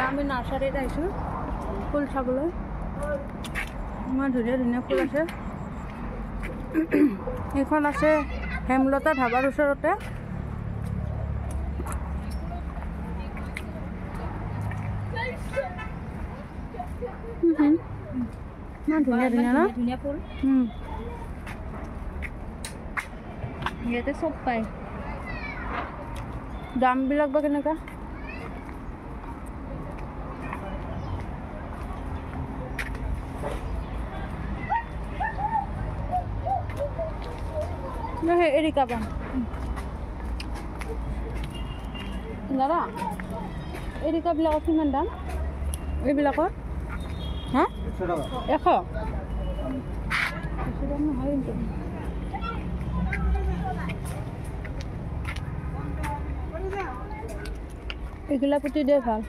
আমি নাৰ্চাৰীত আহিছোঁ ফুল চাবলৈ। ইমান ধুনীয়া ধুনীয়া ফুল আছে। এইখন আছে হেমলতা ধাবাৰ ওচৰতে। ইমান ধুনীয়া ধুনীয়া ন ধুনীয়া ফুল ইয়াতে চব পায়। দামবিলাক বা কেনেকুৱা? এৰিকা পাম দাদা। এৰিকাবিলাকৰ কিমান দাম? এইবিলাকৰ হা 100 বেছি দাম নহয় কিন্তু। এইগিলা পুতি দিয়ে ভাল,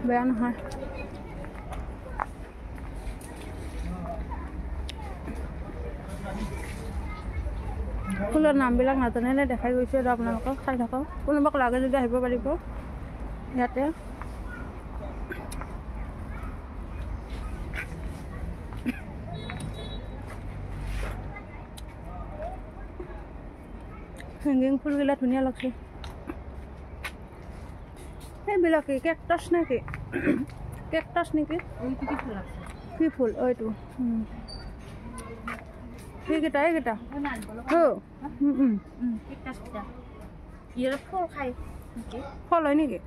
বেয়া নহয়। ফুলৰ নামবিলাক নাজানিলে দেখাই গৈছে আৰু আপোনালোকক চাই থাকক। কোনোবাক লাগে যদি আহিব পাৰিব ইয়াতে। হেংগিং ফুলগিলা ধুনীয়া লাগছে। সেইবিলাক কি কেকটাছ নেকি? কেকটাছ নেকি? কি ফুল? এইটো সেইকেইটা এইকেইটা ফল হয় নেকি?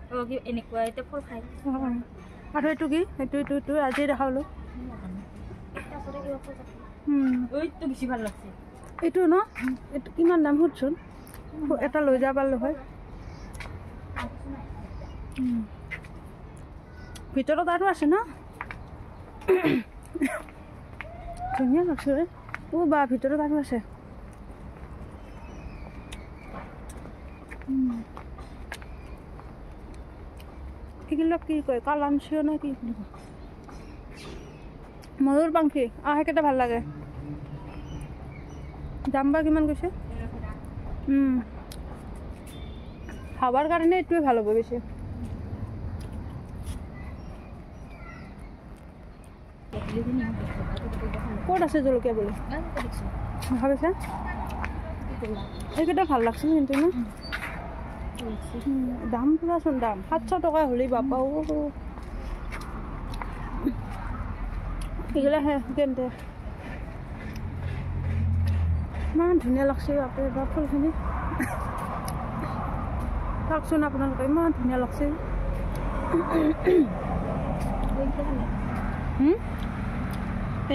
এনেকুৱা এতিয়া ফল খায়। আৰু এইটো কি? এইটো আজি দেখালোঁ। বেছি ভাল লাগছে এইটো ন? এইটো কিমান দাম সুধচোন? এটা লৈ যাব পাৰিলোঁ হয়। ভিতৰত আৰু আছে ন? ধুনীয়া লাগছে বা ভিতৰত আৰু আছে। এইবিলাক কি কয়? কালাঞ্চিও নে কি? ময়ূৰ পাখি সেইকেইটা ভাল লাগে। দাম বা কিমান কৈছে? খাবাৰ কাৰণে এইটোৱে ভাল হ'ব বেছি। ক'ত আছে জলকীয়া বুলি ভাবিছা? এইকেইটা ভাল লাগছিল কিন্তু ন? দাম পুৰাচোন দাম 700 টকা হ'লেই বাপা। এইগিলা কেন্তে ইমান ধুনীয়া লাগছে বাপৰে বাপ ফুলখিনি। চাওকচোন আপোনালোকে ইমান ধুনীয়া লাগছে।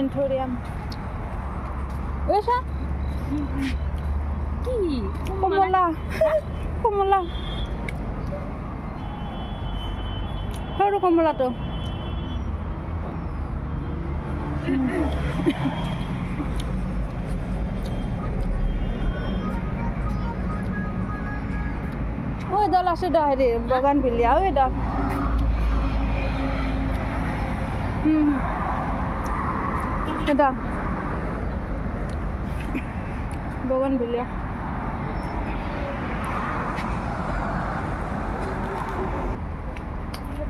এন্থোৰিয়াম কি কমলা কমলা সৰু কমলাটো দল আছে দা হেৰি বাগান ভিলিয়া দল বগন ভিলিয়া।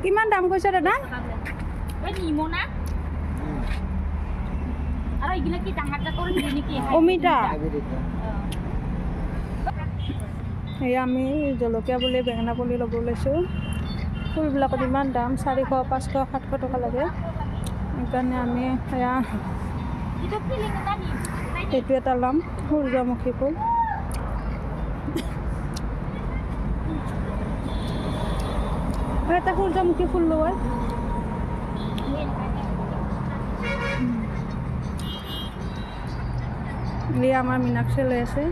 কিমান দাম কৈছে দাদা? অমিতা এয়া আমি জলকীয়া বুলি বেঙেনা পুলি ল'ব লৈছোঁ। ফুলবিলাকত ইমান দাম 400, 500, 700 টকা লাগে। সেইকাৰণে আমি এয়া এইটো এটা ল'ম সূৰ্যমুখী ফুল। এটা সূৰ্যমুখী ফুল লয়। এয়া আমাৰ মীনাক্ষী লৈ আছে।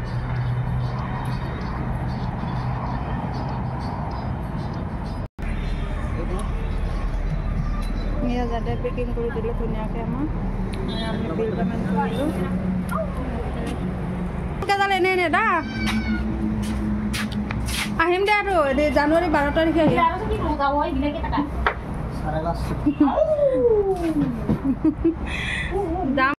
যাতে পেকিং কৰি দিলোঁ ধুনীয়াকৈ আমি বিল পেমেণ্ট কৰিলোঁ। এনে এনে দা আহিম দে আৰু জানুৱাৰী 12 তাৰিখে আহিম। দাম